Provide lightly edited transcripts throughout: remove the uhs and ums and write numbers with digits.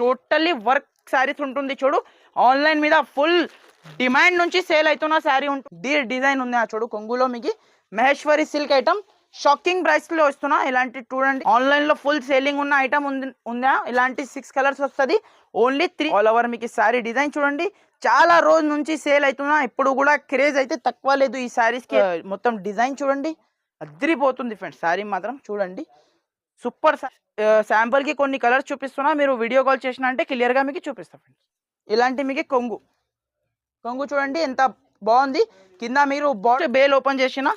Totally work saris ఉంటుంది చూడు. Online మీద ఫుల్ డిమాండ్ నుంచి సేల్ అవుతున్న శారీ ఉంటుంది. డిజైన్ ఉంది చూడు. కొంగులో మీకు Maheshwari silk item shocking price లో వస్తున్నా. ఇలాంటి చూడండి, ఆన్లైన్ లో ఫుల్ సేలింగ్ ఉన్న ఐటమ్ ఉందా. ఇలాంటి 6 కలర్స్ వస్తుంది. ఓన్లీ 3 ఆల్ ఓవర్ మీకు శారీ డిజైన్ చూడండి. చాలా రోజు నుంచి సేల్ అవుతున్నా. ఇప్పుడు కూడా క్రేజ్ అయితే తక్కువ లేదు ఈ శారీస్ కి. మొత్తం డిజైన్ చూడండి, అదిరిపోతుంది ఫ్రెండ్స్. శారీ మాత్రం చూడండి సూపర్. శాంపుల్ కి కొన్ని కలర్స్ చూపిస్తున్నా, మీరు వీడియో కాల్ చేసిన అంటే క్లియర్ గా మీకు చూపిస్తా ఫ్రెండ్స్. ఇలాంటి మీకు కొంగు చూడండి ఎంత బాగుంది. కింద మీరు బేల్ ఓపెన్ చేసిన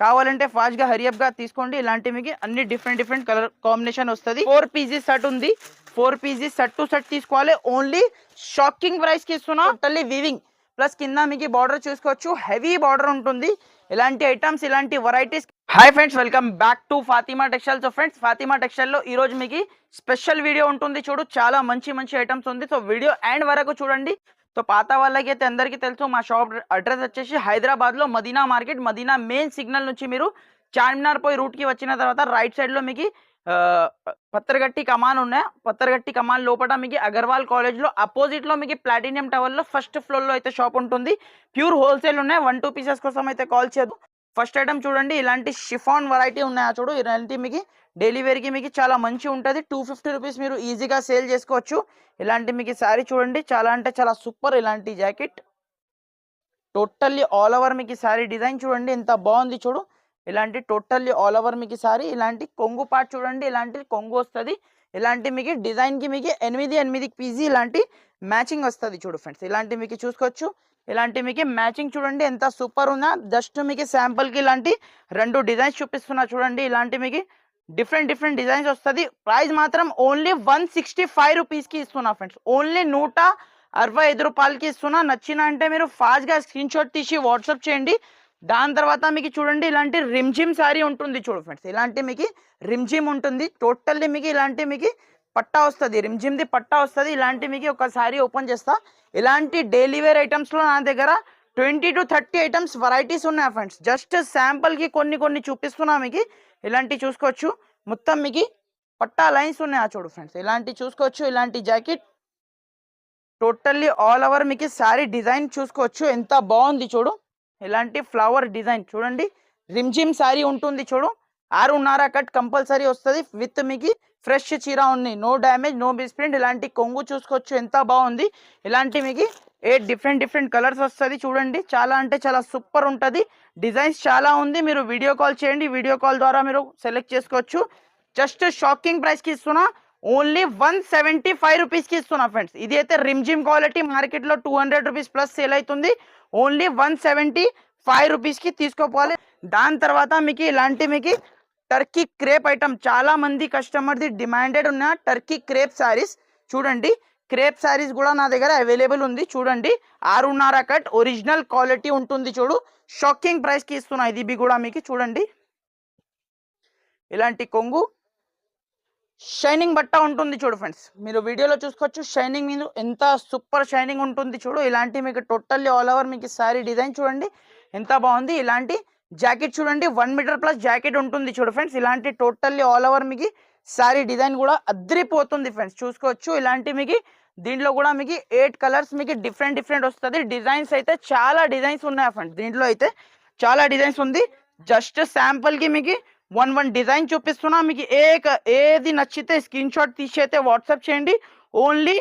కావాలంటే ఫాస్ట్ గా హరియప్ గా తీసుకోండి. ఇలాంటి మీకు అన్ని డిఫరెంట్ కలర్ కాంబినేషన్ వస్తుంది. 4 పీసెస్ సెట్ ఉంది. 4 పీసెస్ సెట్ టు సెట్ తీసుకోవాలి. ఓన్లీ షాకింగ్ ప్రైస్ కి ఇస్తున్నా. టోటల్లీ వీవింగ్ ప్లస్ కింద మీకు బార్డర్ చూసుకోవచ్చు, హెవీ బార్డర్ ఉంటుంది. ఇలాంటి ఐటమ్స్, ఇలాంటి varieties. Hi friends, welcome back to Fatima textile. So friends, Fatima textile లో ఈ రోజు మీకు స్పెషల్ వీడియో ఉంటుంది చూడు. చాలా మంచి ఐటమ్స్ ఉంది. సో వీడియో ఎండ్ వరకు చూడండి. సో పాత వాళ్ళకి అయితే అందరికీ తెలుసు, మా షాప్ అడ్రస్ వచ్చేసి హైదరాబాద్ లో Madina market, Madina main signal నుంచి మీరు చార్మినార్ పోయి రూట్ కి వచ్చిన తర్వాత రైట్ సైడ్ లో మీకు పత్తరగట్టి కమాన్ ఉన్నాయి. పత్తరగట్టి కమాన్ లోపల మీకు అగర్వాల్ కాలేజ్ లో అపోజిట్ లో మీకు ప్లాటినియం టవర్ లో ఫస్ట్ ఫ్లోర్ లో అయితే షాప్ ఉంటుంది. ప్యూర్ హోల్సేల్ ఉన్నాయి. 1-2 పీసెస్ కోసం అయితే కాల్ చేయదు. ఫస్ట్ ఐటమ్ చూడండి, ఇలాంటి షిఫాన్ వెరైటీ ఉన్నాయా చూడు. ఇలాంటి మీకు డైలీ వేర్ కి మీకు చాలా మంచి ఉంటుంది. 250 రూపీస్ మీరు ఈజీగా సేల్ చేసుకోవచ్చు. ఇలాంటి మీకు శారీ చూడండి, చాలా అంటే చాలా సూపర్. ఇలాంటి జాకెట్ టోటల్లీ ఆల్ ఓవర్ మీకు శారీ డిజైన్ చూడండి ఎంత బాగుంది చూడు. ఇలాంటి టోటల్లీ ఆల్ ఓవర్ మీకు సారీ. ఇలాంటి కొంగు పార్ట్ చూడండి, ఇలాంటి కొంగు వస్తుంది. ఇలాంటి మీకు డిజైన్ కి మీకు 8 పీజీ ఇలాంటి మ్యాచింగ్ వస్తుంది చూడు ఫ్రెండ్స్. ఇలాంటి మీకు చూసుకోవచ్చు. ఇలాంటి మీకు మ్యాచింగ్ చూడండి ఎంత సూపర్ ఉందా. జస్ట్ మీకు శాంపుల్ కి ఇలాంటి 2 డిజైన్స్ చూపిస్తున్నా చూడండి. ఇలాంటి మీకు డిఫరెంట్ డిజైన్స్ వస్తుంది. ప్రైస్ మాత్రం ఓన్లీ 165 రూపీస్ కి ఇస్తున్నా ఫ్రెండ్స్. ఓన్లీ 165 రూపాయలకి ఇస్తున్నా. నచ్చిన అంటే మీరు ఫాస్ట్ గా స్క్రీన్ షాట్ తీసి వాట్సాప్ చేయండి. దాని తర్వాత మీకు చూడండి, ఇలాంటి రిమ్జిమ్ శారీ ఉంటుంది చూడు ఫ్రెండ్స్. ఇలాంటి మీకు రిమ్జిమ్ ఉంటుంది. టోటల్లీ మీకు ఇలాంటి మీకు పట్టా వస్తుంది, రిమ్జిమ్ది పట్టా వస్తుంది. ఇలాంటి మీకు ఒక శారీ ఓపెన్ చేస్తా. ఇలాంటి డైలీ వేర్ ఐటమ్స్లో నా దగ్గర 20 to 30 ఐటమ్స్ వెరైటీస్ ఉన్నాయి ఫ్రెండ్స్. జస్ట్ శాంపుల్కి కొన్ని చూపిస్తున్నా మీకు. ఇలాంటి చూసుకోవచ్చు. మొత్తం మీకు పట్టా లైన్స్ ఉన్నాయి చూడు ఫ్రెండ్స్. ఇలాంటి చూసుకోవచ్చు. ఇలాంటి జాకెట్ టోటల్లీ ఆల్ ఓవర్ మీకు శారీ డిజైన్ చూసుకోవచ్చు ఎంత బాగుంది చూడు. ఇలాంటి ఫ్లవర్ డిజైన్ చూడండి. రిమ్జిమ్ శారీ ఉంటుంది చూడు. 6.5 కట్ కంపల్సరీ వస్తుంది. విత్ మీకు ఫ్రెష్ చీర ఉంది, నో డ్యామేజ్, నో మిస్ప్రింట్. ఇలాంటి కొంగు చూసుకోవచ్చు ఎంత బాగుంది. ఇలాంటి మీకు 8 డిఫరెంట్ కలర్స్ వస్తుంది చూడండి. చాలా అంటే చాలా సూపర్ ఉంటుంది. డిజైన్స్ చాలా ఉంది. మీరు వీడియో కాల్ చేయండి. వీడియో కాల్ ద్వారా మీరు సెలెక్ట్ చేసుకోవచ్చు. జస్ట్ షాకింగ్ ప్రైస్కి ఇస్తున్నా. ఓన్లీ 175 రూపీస్కి ఇస్తున్నా ఫ్రెండ్స్. ఇది అయితే రిమ్జిమ్ క్వాలిటీ. మార్కెట్లో 200 రూపీస్ ప్లస్ సేల్ అవుతుంది. ఓన్లీ 175 రూపీస్కి తీసుకోపోవాలి. దాని తర్వాత మీకు ఇలాంటి మీకు టర్కీ క్రేప్ ఐటమ్ చాలా మంది కస్టమర్ది డిమాండెడ్ ఉన్న టర్కీ క్రేప్ శారీస్ చూడండి. క్రేప్ శారీస్ కూడా నా దగ్గర అవైలబుల్ ఉంది చూడండి. 6.5 కట్ ఒరిజినల్ క్వాలిటీ ఉంటుంది చూడు. షాకింగ్ ప్రైస్కి ఇస్తున్నా. ఇది కూడా మీకు చూడండి. ఇలాంటి కొంగు షైనింగ్ బట్ట ఉంటుంది చూడు ఫ్రెండ్స్. మీరు వీడియోలో చూసుకోవచ్చు. షైనింగ్ మీద ఎంత సూపర్ షైనింగ్ ఉంటుంది చూడు. ఇలాంటి మీకు టోటల్లీ ఆల్ ఓవర్ మీకు శారీ డిజైన్ చూడండి ఎంత బాగుంది. ఇలాంటి జాకెట్ చూడండి, 1 మీటర్ ప్లస్ జాకెట్ ఉంటుంది చూడు ఫ్రెండ్స్. ఇలాంటి టోటల్లీ ఆల్ ఓవర్ మీకు శారీ డిజైన్ కూడా అద్రిపోతుంది ఫ్రెండ్స్. చూసుకోవచ్చు. ఇలాంటి మీకు దీంట్లో కూడా మీకు 8 కలర్స్ మీకు డిఫరెంట్ వస్తుంది. డిజైన్స్ అయితే చాలా డిజైన్స్ ఉన్నాయి ఫ్రెండ్స్. దీంట్లో అయితే చాలా డిజైన్స్ ఉంది. జస్ట్ శాంపుల్కి మీకు 1 డిజైన్ చూపిస్తున్నా. మీకు ఏది నచ్చితే స్క్రీన్ షాట్ తీసి అయితే వాట్సాప్ చేయండి. ఓన్లీ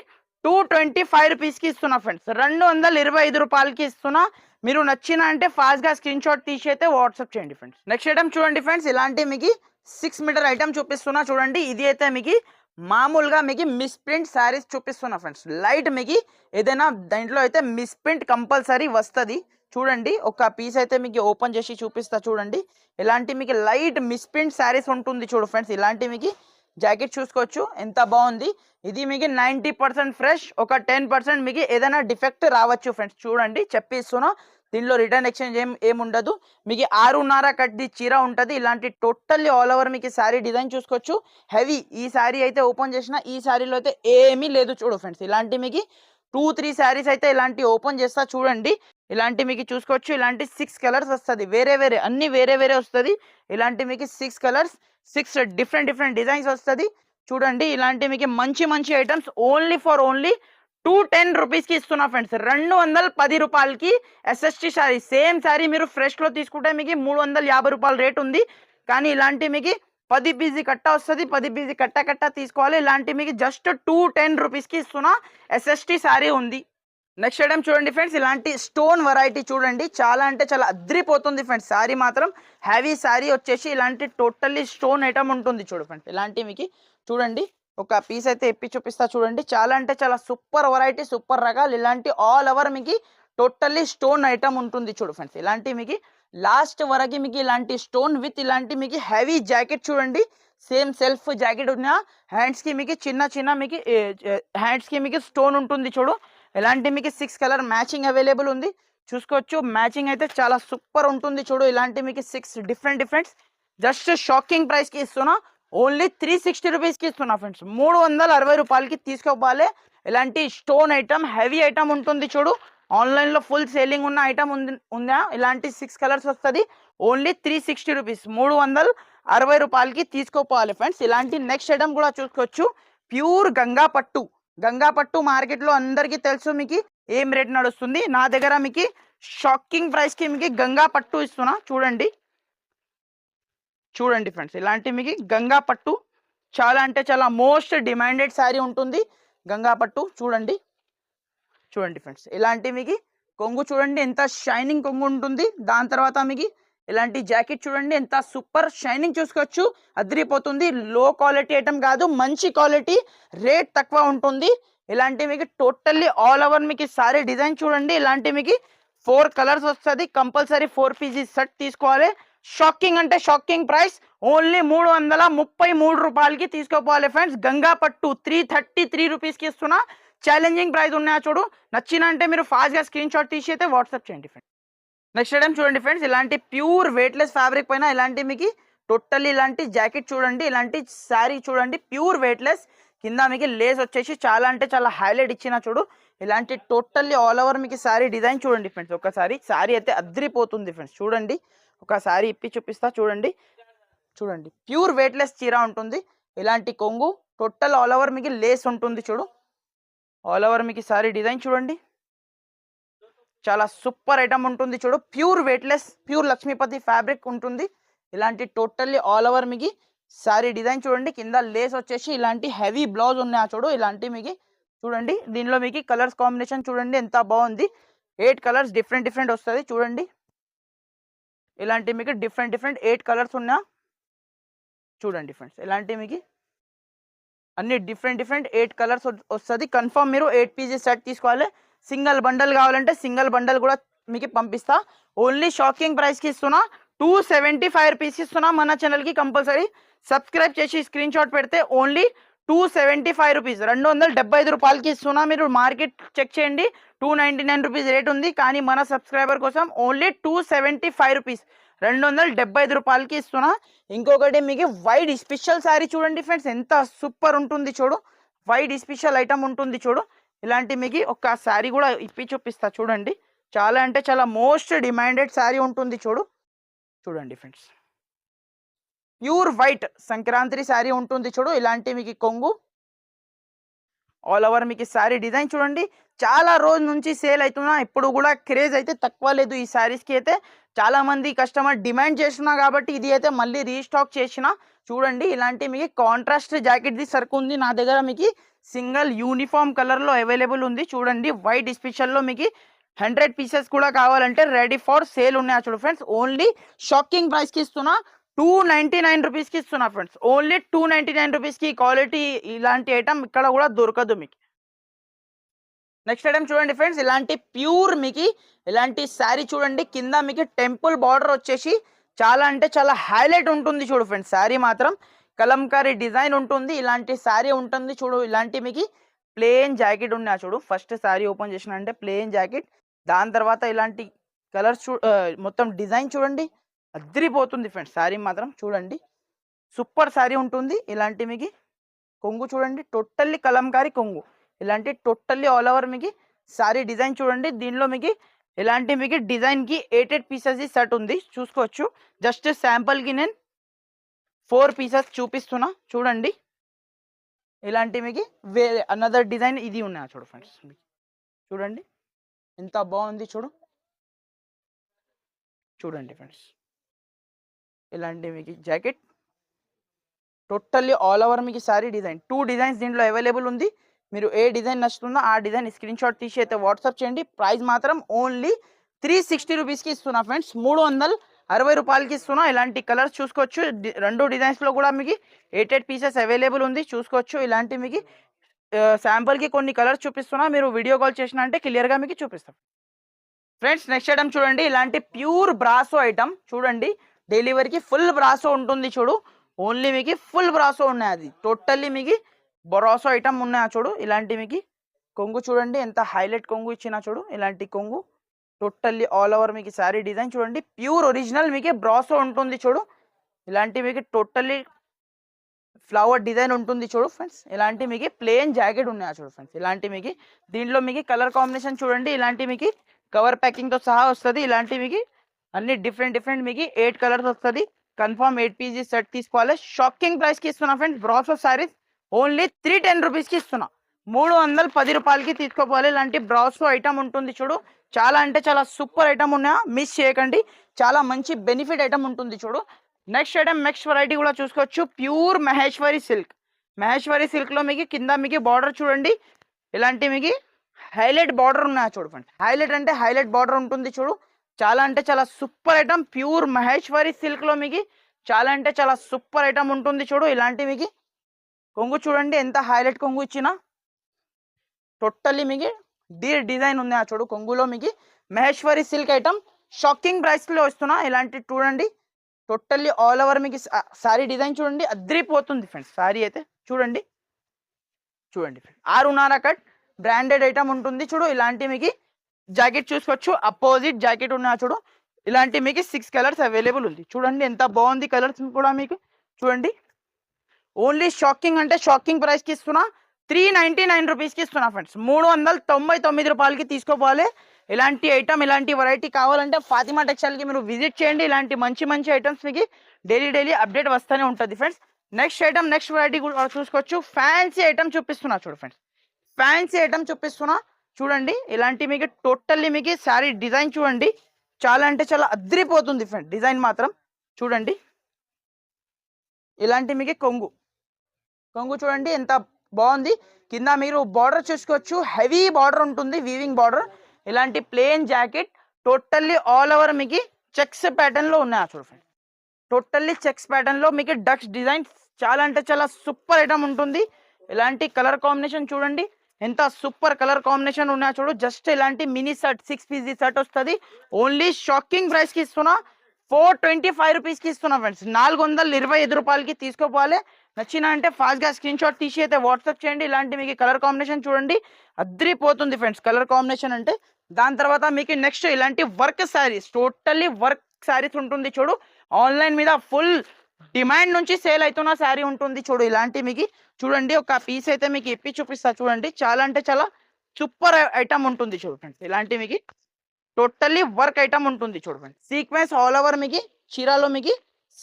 225 రూపీస్కి ఇస్తున్నా ఫ్రెండ్స్. 225 రూపాయలకి ఇస్తున్నా. మీరు నచ్చిన అంటే ఫాస్ట్గా స్క్రీన్ షాట్ తీసి అయితే వాట్సాప్ చేయండి ఫ్రెండ్స్. నెక్స్ట్ ఐటమ్ చూడండి ఫ్రెండ్స్. ఇలాంటి మీకు 6 మీటర్ ఐటమ్ చూపిస్తున్నా చూడండి. ఇది అయితే మీకు మామూలుగా మీకు మిస్ప్రింట్ శారీస్ చూపిస్తున్నా ఫ్రెండ్స్. లైట్ మీకు ఏదైనా దాంట్లో అయితే మిస్ప్రింట్ కంపల్సరీ వస్తుంది చూడండి. ఒక పీస్ అయితే మీకు ఓపెన్ చేసి చూపిస్తా చూడండి. ఇలాంటి మీకు లైట్ మిస్ప్రింట్ శారీస్ ఉంటుంది చూడు ఫ్రెండ్స్. ఇలాంటి మీకు జాకెట్ చూసుకోవచ్చు ఎంత బాగుంది. ఇది మీకు 90% ఫ్రెష్. ఒక 10% మీకు ఏదైనా డిఫెక్ట్ రావచ్చు ఫ్రెండ్స్. చూడండి చెప్పిస్తున్నా. దీనిలో రిటర్న్ ఎక్స్చేంజ్ ఏముండదు. మీకు 6.5 కట్ది చీర ఉంటుంది. ఇలాంటి టోటల్లీ ఆల్ ఓవర్ మీకు శారీ డిజైన్ చూసుకోవచ్చు. హెవీ ఈ శారీ అయితే ఓపెన్ చేసిన ఈ శారీలో అయితే ఏమీ లేదు చూడు ఫ్రెండ్స్. ఇలాంటి మీకు 2-3 శారీస్ అయితే ఇలాంటి ఓపెన్ చేస్తా చూడండి. ఇలాంటి మీకు చూసుకోవచ్చు. ఇలాంటి 6 కలర్స్ వస్తుంది. అన్ని వేరే వస్తుంది. ఇలాంటి మీకు 6 కలర్స్, 6 డిఫరెంట్ డిజైన్స్ వస్తుంది. చూడండి ఇలాంటి మీకు మంచి మంచి ఐటమ్స్ ఓన్లీ ఫర్ ఓన్లీ 210 రూపీస్కి ఇస్తున్నా ఫ్రెండ్స్. 210 రూపాయలకి ఎస్ఎస్టీ శారీ. సేమ్ శారీ మీరు ఫ్రెష్లో తీసుకుంటే మీకు 350 రూపాయల రేట్ ఉంది. కానీ ఇలాంటి మీకు 10 పీజీ కట్ట వస్తుంది. 10 పీజీ కట్ట తీసుకోవాలి. ఇలాంటి మీకు జస్ట్ 210 రూపీస్కి ఇస్తున్నా ఎస్ఎస్టీ శారీ ఉంది. నెక్స్ట్ ఐటమ్ చూడండి ఫ్రెండ్స్, ఇలాంటి స్టోన్ వెరైటీ చూడండి, చాలా అంటే చాలా అద్రిపోతుంది ఫ్రెండ్స్. శారీ మాత్రం హ్యావీ శారీ వచ్చేసి ఇలాంటి టోటల్లీ స్టోన్ ఐటమ్ ఉంటుంది చూడు ఫ్రెండ్స్. ఇలాంటి మీకు చూడండి ఒక పీస్ అయితే ఎప్పి చూపిస్తా చూడండి. చాలా అంటే చాలా సూపర్ వెరైటీ, సూపర్ రకాలు. ఇలాంటి ఆల్ ఓవర్ మీకు టోటల్లీ స్టోన్ ఐటమ్ ఉంటుంది చూడు ఫ్రెండ్స్. ఇలాంటి మీకు లాస్ట్ వరకు మీకు ఇలాంటి స్టోన్ విత్ ఇలాంటి మీకు హెవీ జాకెట్ చూడండి. సేమ్ సెల్ఫ్ జాకెట్ ఉన్న హ్యాండ్స్కి మీకు చిన్న మీకు హ్యాండ్స్కి మీకు స్టోన్ ఉంటుంది చూడు. ఇలాంటి మీకు 6 కలర్ మ్యాచింగ్ అవైలబుల్ ఉంది, చూసుకోవచ్చు. మ్యాచింగ్ అయితే చాలా సూపర్ ఉంటుంది చూడు. ఇలాంటి మీకు 6 డిఫరెంట్ జస్ట్ షాకింగ్ ప్రైస్కి ఇస్తున్నా. ఓన్లీ 360 రూపీస్కి ఇస్తున్నా ఫ్రెండ్స్. 360 రూపాయలకి తీసుకోవాలి. ఇలాంటి స్టోన్ ఐటమ్ హెవీ ఐటమ్ ఉంటుంది చూడు. ఆన్లైన్లో ఫుల్ సేలింగ్ ఉన్న ఐటమ్ ఉందా. ఇలాంటి 6 కలర్స్ వస్తుంది. ఓన్లీ 360 రూపీస్, 360 రూపాయలకి తీసుకోపోవాలి ఫ్రెండ్స్. ఇలాంటి నెక్స్ట్ ఐటమ్ కూడా చూసుకోవచ్చు. ప్యూర్ గంగా పట్టు మార్కెట్లో అందరికీ తెలుసు మీకు ఏం రేట్ నడుస్తుంది. నా దగ్గర మీకు షాకింగ్ ప్రైస్కి మీకు గంగా పట్టు ఇస్తున్నా చూడండి ఫ్రెండ్స్. ఇలాంటి మీకు గంగా పట్టు చాలా అంటే చాలా మోస్ట్ డిమాండెడ్ శారీ ఉంటుంది. గంగా పట్టు చూడండి ఫ్రెండ్స్. ఇలాంటి మీకు కొంగు చూడండి ఎంత షైనింగ్ కొంగు ఉంటుంది. దాని తర్వాత మీకు ఇలాంటి జాకెట్ చూడండి ఎంత సూపర్ షైనింగ్, చూసుకోవచ్చు. అదిరిపోతుంది. లో క్వాలిటీ ఐటమ్ కాదు, మంచి క్వాలిటీ, రేట్ తక్కువ ఉంటుంది. ఇలాంటి మీకు టోటల్లీ ఆల్ ఓవర్ మీకు సారీ డిజైన్ చూడండి. ఇలాంటి మీకు 4 కలర్స్ వస్తుంది. కంపల్సరీ 4 పీసీ సెట్ తీసుకోవాలి. షాకింగ్ అంటే షాకింగ్ ప్రైస్. ఓన్లీ 333 రూపాయలకి తీసుకోపోవాలి ఫ్రెండ్స్. గంగా పట్టు 333 రూపీస్కి ఇస్తున్నా. ఛాలెంజింగ్ ప్రైస్ ఉన్నాయా చూడు. నచ్చిన అంటే మీరు ఫాస్ట్గా స్క్రీన్ షాట్ తీసి అయితే వాట్సాప్ చేయండి ఫ్రెండ్స్. నెక్స్ట్ ఐటమ్ చూడండి ఫ్రెండ్స్, ఇలాంటి ప్యూర్ వెయిట్లెస్ ఫ్యాబ్రిక్ పైన ఇలాంటి మీకు టోటల్లీ ఇలాంటి జాకెట్ చూడండి. ఇలాంటి శారీ చూడండి ప్యూర్ వెయిట్లెస్. కింద మీకు లేస్ వచ్చేసి చాలా అంటే చాలా హైలైట్ ఇచ్చిన చూడు. ఇలాంటి టోటల్లీ ఆల్ ఓవర్ మీకు శారీ డిజైన్ చూడండి ఫ్రెండ్స్. ఒకసారి శారీ అయితే అద్రిపోతుంది ఫ్రెండ్స్. చూడండి ఒకసారి ఇప్పి చూపిస్తా చూడండి. ప్యూర్ వెయిట్లెస్ చీర ఉంటుంది. ఇలాంటి కొంగు టోటల్ ఆల్ ఓవర్ మీకు లేస్ ఉంటుంది చూడు. ఆల్ ఓవర్ మీకు శారీ డిజైన్ చూడండి. చాలా సూపర్ ఐటమ్ ఉంటుంది చూడు. Pure weightless, pure Lakshmipati fabric ఉంటుంది. ఇలాంటి టోటల్లీ ఆల్ ఓవర్ మీకు శారీ డిజైన్ చూడండి. కింద లేస్ వచ్చేసి ఇలాంటి హెవీ బ్లౌజ్ ఉన్నాయి చూడు. ఇలాంటి మీకు చూడండి. దీనిలో మీకు కలర్స్ కాంబినేషన్ చూడండి ఎంత బాగుంది. 8 కలర్స్ డిఫరెంట్ వస్తుంది చూడండి. ఇలాంటి మీకు డిఫరెంట్ 8 కలర్స్ ఉన్నా చూడండి ఫ్రెండ్స్. ఇలాంటి మీకు అన్ని డిఫరెంట్ 8 కలర్స్ వస్తుంది. కన్ఫర్మ్ మీరు 8 పీసీ సెట్ తీసుకోవాలి. సింగిల్ బండల్ కావాలంటే సింగిల్ బండల్ కూడా మీకు పంపిస్తా. ఓన్లీ షాకింగ్ ప్రైస్కి ఇస్తున్నా. 275 రూపీస్ ఇస్తున్నా. మన ఛానల్కి కంపల్సరీ సబ్స్క్రైబ్ చేసి స్క్రీన్ షాట్ పెడితే ఓన్లీ 275 రూపీస్, 275 రూపాయలకి ఇస్తున్నా. మీరు మార్కెట్ చెక్ చేయండి, 299 రూపీస్ రేట్ ఉంది. కానీ మన సబ్స్క్రైబర్ కోసం ఓన్లీ 275 రూపీస్, 275 రూపాయలకి ఇస్తున్నా. ఇంకొకటి మీకు వైట్ స్పెషల్ శారీ చూడండి ఫ్రెండ్స్. ఎంత సూపర్ ఉంటుంది చూడు. వైట్ స్పెషల్ ఐటమ్ ఉంటుంది చూడు. ఇలాంటి మీకు ఒక శారీ కూడా ఇప్పి చూపిస్తా చూడండి. చాలా అంటే చాలా మోస్ట్ డిమాండెడ్ శారీ ఉంటుంది చూడండి friends. Pure white Sankranti sari ఉంటుంది చూడు. ఇలాంటి మీకు కొంగు ఆల్ ఓవర్ మీకు శారీ డిజైన్ చూడండి. చాలా రోజు నుంచి సేల్ అవుతున్నా. ఇప్పుడు కూడా క్రేజ్ అయితే తక్కువ లేదు ఈ శారీస్కి అయితే. చాలా మంది కస్టమర్ డిమాండ్ చేస్తున్నా కాబట్టి ఇది అయితే మళ్ళీ రీస్టాక్ చేసిన చూడండి. ఇలాంటి మీకు కాంట్రాస్ట్ జాకెట్ది సరుకు ఉంది నా దగ్గర. మీకు సింగిల్ యూనిఫామ్ కలర్లో అవైలబుల్ ఉంది చూడండి. వైట్ స్పెషల్లో మీకు 100 పీసెస్ కూడా కావాలంటే రెడీ ఫర్ సేల్ ఉన్నాయి చూడు ఫ్రెండ్స్. ఓన్లీ షాకింగ్ ప్రైస్కి ఇస్తున్నా. 299 రూపీస్కి ఇస్తున్నా ఫ్రెండ్స్. ఓన్లీ 299 రూపీస్కి క్వాలిటీ ఇలాంటి ఐటమ్ ఇక్కడ కూడా దొరకదు మీకు. నెక్స్ట్ ఐటమ్ చూడండి ఫ్రెండ్స్, ఇలాంటి ప్యూర్ మీకు ఇలాంటి శారీ చూడండి. కింద మీకు టెంపుల్ బార్డర్ వచ్చేసి చాలా అంటే చాలా హైలైట్ ఉంటుంది చూడు ఫ్రెండ్స్. శారీ మాత్రం కలంకారీ డిజైన్ ఉంటుంది. ఇలాంటి శారీ ఉంటుంది చూడు. ఇలాంటి మీకు ప్లెయిన్ జాకెట్ ఉన్నాయి చూడు. ఫస్ట్ శారీ ఓపెన్ చేసిన అంటే ప్లెయిన్ జాకెట్. దాని తర్వాత ఇలాంటి కలర్స్ మొత్తం డిజైన్ చూడండి. అదిరిపోతుంది ఫ్రెండ్స్. శారీ మాత్రం చూడండి సూపర్ శారీ ఉంటుంది. ఇలాంటి మీకు కొంగు చూడండి టోటల్లీ కలంకారీ కొంగు. ఇలాంటి టోటల్లీ ఆల్ ఓవర్ మీకు శారీ డిజైన్ చూడండి. దీనిలో మీకు ఇలాంటి మీకు డిజైన్కి 8 పీసెస్ సెట్ ఉంది చూసుకోవచ్చు. జస్ట్ శాంపుల్కి నేను 4 పీసెస్ చూపిస్తున్నా చూడండి. ఇలాంటి మీకు వేరే అనదర్ డిజైన్ ఇది ఉన్నాయి చూడు ఫ్రెండ్స్. చూడండి ఎంత బాగుంది చూడండి ఫ్రెండ్స్. ఇలాంటి మీకు జాకెట్ టోటల్లీ ఆల్ ఓవర్ మీకు సారీ డిజైన్ 2 డిజైన్స్ దీంట్లో అవైలబుల్ ఉంది. మీరు ఏ డిజైన్ నచ్చుతుందో ఆ డిజైన్ స్క్రీన్ షాట్ తీసి అయితే వాట్సాప్ చేయండి. ప్రైస్ మాత్రం ఓన్లీ 360 రూపీస్కి ఇస్తున్నా ఫ్రెండ్స్. 360 రూపాయలకి ఇస్తున్నా. ఇలాంటి కలర్స్ చూసుకోవచ్చు. 2 డిజైన్స్లో కూడా మీకు 8 పీసెస్ అవైలబుల్ ఉంది చూసుకోవచ్చు. ఇలాంటి మీకు శాంపుల్కి కొన్ని కలర్స్ చూపిస్తున్నా. మీరు వీడియో కాల్ చేసినా అంటే క్లియర్గా మీకు చూపిస్తాం ఫ్రెండ్స్. నెక్స్ట్ ఐటమ్ చూడండి. ఇలాంటి ప్యూర్ బ్రాసో ఐటమ్ చూడండి. డెలివరీకి ఫుల్ బ్రాసో ఉంటుంది చూడు. ఓన్లీ మీకు ఫుల్ బ్రాసో ఉన్నాయి. అది టోటల్లీ మీకు బ్రాసో ఐటమ్ ఉన్నాయి చూడు. ఇలాంటి మీకు కొంగు చూడండి ఎంత హైలైట్ కొంగు ఇచ్చిన చూడు. ఇలాంటి కొంగు టోటల్లీ ఆల్ ఓవర్ మీకు శారీ డిజైన్ చూడండి. ప్యూర్ ఒరిజినల్ మీకు బ్రాసో ఉంటుంది చూడు. ఇలాంటి మీకు టోటల్లీ ఫ్లవర్ డిజైన్ ఉంటుంది చూడు ఫ్రెండ్స్. ఇలాంటి మీకు ప్లెయిన్ జాకెట్ ఉన్నాయి చూడు ఫ్రెండ్స్. ఇలాంటి మీకు దీంట్లో మీకు కలర్ కాంబినేషన్ చూడండి. ఇలాంటి మీకు కవర్ ప్యాకింగ్తో సహా వస్తుంది. ఇలాంటి మీకు అన్ని డిఫరెంట్ మీకు 8 కలర్స్ వస్తుంది. కన్ఫర్మ్ 8 పీసెస్ సెట్ తీసుకోవాలి. షాకింగ్ ప్రైస్కి ఇస్తున్నా ఫ్రెండ్స్. బ్రాసో శారీస్ ఓన్లీ 310 రూపీస్కి ఇస్తున్నా. 310 రూపాయలకి తీసుకోవాలి. ఇలాంటి బ్రాసో ఐటమ్ ఉంటుంది చూడు. చాలా అంటే చాలా సూపర్ ఐటమ్ ఉన్నా, మిస్ చేయకండి. చాలా మంచి బెనిఫిట్ ఐటమ్ ఉంటుంది చూడు. నెక్స్ట్ ఐటమ్ నెక్స్ట్ వెరైటీ కూడా చూసుకోవచ్చు. Pure Maheshwari silk. మహేశ్వరి సిల్క్లో మీకు కింద మీకు బార్డర్ చూడండి. ఇలాంటి మీకు హైలైట్ బార్డర్ ఉన్నాయి చూడు ఫ్రెండ్స్. హైలైట్ అంటే హైలైట్ బార్డర్ ఉంటుంది చూడు. చాలా అంటే చాలా సూపర్ ఐటమ్. ప్యూర్ మహేశ్వరి సిల్క్లో మీకు చాలా అంటే చాలా సూపర్ ఐటమ్ ఉంటుంది చూడు. ఇలాంటి మీకు కొంగు చూడండి ఎంత హైలైట్ కొంగు ఇచ్చిన. టోటల్లీ మీకు డిజైన్ ఉంది చూడు. కొంగులో మీకు మహేశ్వరి సిల్క్ ఐటమ్ షాకింగ్ ప్రైస్లో వస్తున్నా. ఇలాంటి చూడండి టోటల్లీ ఆల్ ఓవర్ మీకు సారీ డిజైన్ చూడండి. అద్రిపోతుంది ఫ్రెండ్స్. సారీ అయితే చూడండి ఫ్రెండ్స్. 6.5 కట్ బ్రాండెడ్ ఐటమ్ ఉంటుంది చూడు. ఇలాంటి మీకు జాకెట్ చూసుకోవచ్చు. అపోజిట్ జాకెట్ ఉన్నా చూడు. ఇలాంటి మీకు 6 కలర్స్ అవైలబుల్ ఉంది చూడండి. ఎంత బాగుంది కలర్స్ కూడా మీకు చూడండి. ఓన్లీ షాకింగ్ అంటే షాకింగ్ ప్రైస్కి ఇస్తున్నా. 399 రూపీస్కి ఇస్తున్నా ఫ్రెండ్స్. 399 రూపాయలకి తీసుకోవాలి. ఇలాంటి ఐటమ్ ఇలాంటి వెరైటీ కావాలంటే ఫాతిమా టెక్స్టైల్కి మీరు విజిట్ చేయండి. ఇలాంటి మంచి ఐటమ్స్ మీకు డైలీ అప్డేట్ వస్తూనే ఉంటుంది friends. Next item next variety కూడా చూసుకోవచ్చు. ఫ్యాన్సీ ఐటమ్ చూపిస్తున్నా చూడు ఫ్రెండ్స్. ఫ్యాన్సీ ఐటమ్ చూపిస్తున్నా చూడండి. ఇలాంటి మీకు టోటల్లీ మీకు శారీ డిజైన్ చూడండి. చాలా అంటే చాలా అద్రిపోతుంది ఫ్రెండ్. డిజైన్ మాత్రం చూడండి. ఇలాంటి మీకు కొంగు చూడండి ఎంత బాగుంది. కింద మీరు బార్డర్ చూసుకోవచ్చు. హెవీ బార్డర్ ఉంటుంది, వీవింగ్ బార్డర్. ఇలాంటి plain jacket totally all over మీకు చెక్స్ ప్యాటర్న్లో ఉన్నాయి చూడు ఫ్రెండ్. టోటల్లీ చెక్స్ ప్యాటర్న్లో మీకు డక్స్ డిజైన్ చాలా అంటే చాలా సూపర్ ఐటమ్ ఉంటుంది. ఇలాంటి కలర్ కాంబినేషన్ చూడండి ఎంత సూపర్ కలర్ కాంబినేషన్ ఉన్నా చూడు. జస్ట్ ఇలాంటి మినీ సెట్ 6 పీస్ సెట్ వస్తుంది. ఓన్లీ షాకింగ్ ప్రైస్కి ఇస్తున్నా. 425 రూపీస్కి ఇస్తున్నా ఫ్రెండ్స్. 425 రూపాయలకి తీసుకోపోవాలి. నచ్చిన అంటే ఫాస్ట్గా స్క్రీన్ షాట్ తీసి అయితే వాట్సాప్ చేయండి. ఇలాంటి మీకు కలర్ కాంబినేషన్ చూడండి అద్రిపోతుంది ఫ్రెండ్స్ కలర్ కాంబినేషన్ అంటే. దాని తర్వాత మీకు నెక్స్ట్ ఇలాంటి work saris totally work saris ఉంటుంది చూడు. ఆన్లైన్ మీద ఫుల్ డిమాండ్ నుంచి సేల్ అవుతున్న శారీ ఉంటుంది చూడు. ఇలాంటి మీకు చూడండి ఒక పీస్ అయితే మీకు ఇప్పి చూపిస్తా చూడండి. చాలా అంటే చాలా సూపర్ ఐటమ్ ఉంటుంది చూడు ఫ్రెండ్స్. ఇలాంటి మీకు టోటల్లీ వర్క్ ఐటమ్ ఉంటుంది చూడు ఫ్రెండ్స్. సీక్వెన్స్ ఆల్ ఓవర్ మీకు చీరాలో మీకు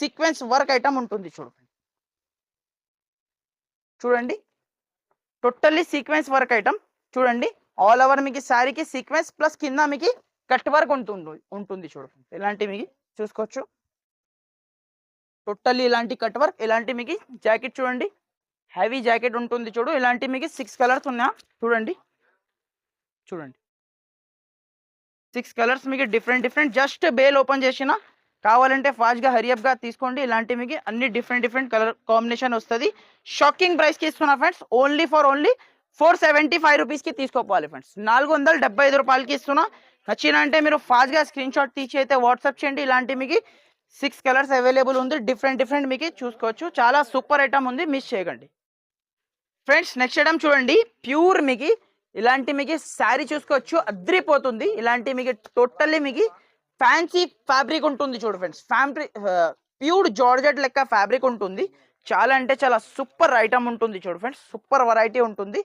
సీక్వెన్స్ వర్క్ ఐటమ్ ఉంటుంది చూడు ఫ్రెండ్స్. చూడండి టోటల్లీ సీక్వెన్స్ వర్క్ ఐటమ్ చూడండి. ఆల్ ఓవర్ మీకు శారీకి సీక్వెన్స్ ప్లస్ కింద మీకు కట్ వర్క్ ఉంటుంది చూడు ఫ్రెండ్స్. ఇలాంటి మీకు చూసుకోవచ్చు. టోటల్లీ ఇలాంటి కట్ వర్క్. ఇలాంటి మీకు జాకెట్ చూడండి హెవీ జాకెట్ ఉంటుంది చూడు. ఇలాంటి మీకు 6 కలర్స్ ఉన్నా చూడండి 6 కలర్స్ మీకు డిఫరెంట్ జస్ట్ బేల్ ఓపెన్ చేసిన. కావాలంటే ఫాస్ట్గా హరియప్గా తీసుకోండి. ఇలాంటి మీకు అన్ని డిఫరెంట్ కలర్ కాంబినేషన్ వస్తుంది. షాకింగ్ ప్రైస్కి ఇస్తున్నా ఫ్రెండ్స్. ఓన్లీ 475 రూపీస్కి తీసుకోవాలి ఫ్రెండ్స్. 475 రూపాయలకి ఇస్తున్నా. నచ్చిన అంటే మీరు ఫాస్ట్గా స్క్రీన్ షాట్ తీసి అయితే వాట్సాప్ చేయండి. ఇలాంటి మీకు 6 కలర్స్ అవైలబుల్ ఉంది. డిఫరెంట్ మీకు చూసుకోవచ్చు. చాలా సూపర్ ఐటమ్ ఉంది, మిస్ చేయకండి ఫ్రెండ్స్. నెక్స్ట్ ఐటమ్ చూడండి. ప్యూర్ మీకు ఇలాంటి మీకు శారీ చూసుకోవచ్చు అద్రిపోతుంది. ఇలాంటి మీకు టోటల్లీ మీకు ఫ్యాన్సీ ఫ్యాబ్రిక్ ఉంటుంది చూడు ఫ్రెండ్స్. ప్యూర్ జార్జెట్ లెక్క ఫ్యాబ్రిక్ ఉంటుంది. చాలా అంటే చాలా సూపర్ ఐటమ్ ఉంటుంది చూడు ఫ్రెండ్స్. సూపర్ వెరైటీ ఉంటుంది.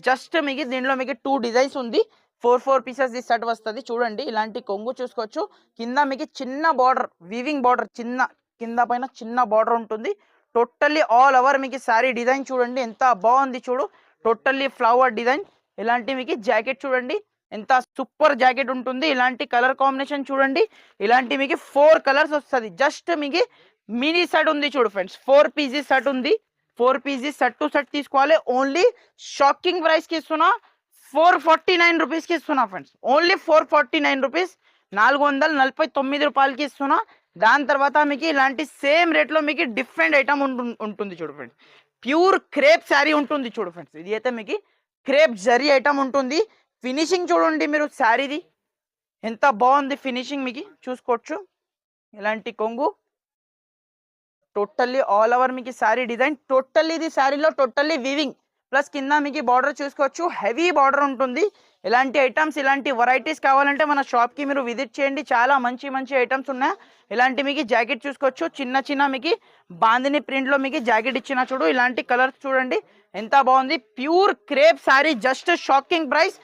జస్ట్ మీకు దీనిలో మీకు 2 డిజైన్స్ ఉంది. 4 పీసెస్ ఈ సెట్ వస్తుంది చూడండి. ఇలాంటి కొంగు చూసుకోవచ్చు. కింద మీకు చిన్న బార్డర్ వీవింగ్ బార్డర్ కింద పైన చిన్న బార్డర్ ఉంటుంది. టోటల్లీ ఆల్ ఓవర్ మీకు శారీ డిజైన్ చూడండి ఎంత బాగుంది చూడు. Totally flower design. ఇలాంటి మీకు జాకెట్ చూడండి ఎంత సూపర్ జాకెట్ ఉంటుంది. ఇలాంటి కలర్ కాంబినేషన్ చూడండి. ఇలాంటి మీకు 4 కలర్స్ వస్తుంది. జస్ట్ మీకు మినీ సెట్ ఉంది చూడు ఫ్రెండ్స్. 4 పీసెస్ సెట్ ఉంది. 4 పీసెస్ సెట్ టు సెట్ తీసుకోవాలి. ఓన్లీ షాకింగ్ ప్రైస్కి ఇస్తున్నా 449 రూపీస్కి ఇస్తున్నా ఫ్రెండ్స్. ఓన్లీ 449 రూపీస్, 449 రూపాయలకి ఇస్తున్నా. దాని తర్వాత మీకు ఇలాంటి సేమ్ రేట్లో మీకు డిఫరెంట్ ఐటమ్ ఉంటుంది చూడు ఫ్రెండ్స్. ప్యూర్ క్రేప్ శారీ ఉంటుంది చూడు ఫ్రెండ్స్. ఇది అయితే మీకు క్రేప్ జరీ ఐటమ్ ఉంటుంది. ఫినిషింగ్ చూడండి మీరు శారీది ఎంత బాగుంది ఫినిషింగ్ మీకు చూసుకోవచ్చు. ఇలాంటి కొంగు టోటల్లీ ఆల్ ఓవర్ మీకు శారీ డిజైన్. టోటల్లీ ఇది శారీలో టోటల్లీ వీవింగ్ ప్లస్ కింద మీకు బార్డర్ చూసుకోవచ్చు. హెవీ బార్డర్ ఉంటుంది. ఇలాంటి ఐటమ్స్ ఇలాంటి వెరైటీస్ కావాలంటే మన షాప్కి మీరు విజిట్ చేయండి. చాలా మంచి మంచి ఐటమ్స్ ఉన్నాయి. ఇలాంటి మీకు జాకెట్ చూసుకోవచ్చు. చిన్న చిన్న మీకు బాందిని ప్రింట్లో మీకు జాకెట్ ఇచ్చిన చూడు. ఇలాంటి కలర్స్ చూడండి ఎంత బాగుంది. Pure crepe sari. Just shocking price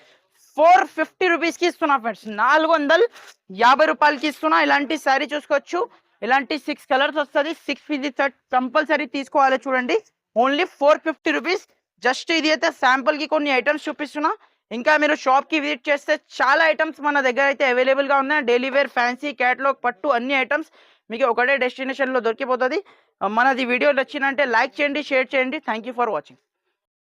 450 రూపీస్కి ఇస్తున్నా ఫ్రెండ్స్. 450 రూపాయలకి ఇస్తున్నా. ఇలాంటి శారీ చూసుకోవచ్చు. ఇలాంటి 6 కలర్స్ వస్తుంది. 6 పీసెస్ సెట్ కంపల్సరీ తీసుకోవాలి చూడండి. Only 450 rupees. జస్ట్ ఇది అయితే శాంపుల్కి కొన్ని ఐటమ్స్ చూపిస్తున్నా. ఇంకా మీరు షాప్కి విజిట్ చేస్తే చాలా ఐటమ్స్ మన దగ్గర అయితే అవైలబుల్గా ఉన్నాయి. డైలీ వేర్, ఫ్యాన్సీ, క్యాటలాగ్, పట్టు అన్ని ఐటమ్స్ మీకు ఒకటే డెస్టినేషన్లో దొరికిపోతుంది. మనది వీడియో నచ్చినంటే లైక్ చేయండి, షేర్ చేయండి. Thank you for watching.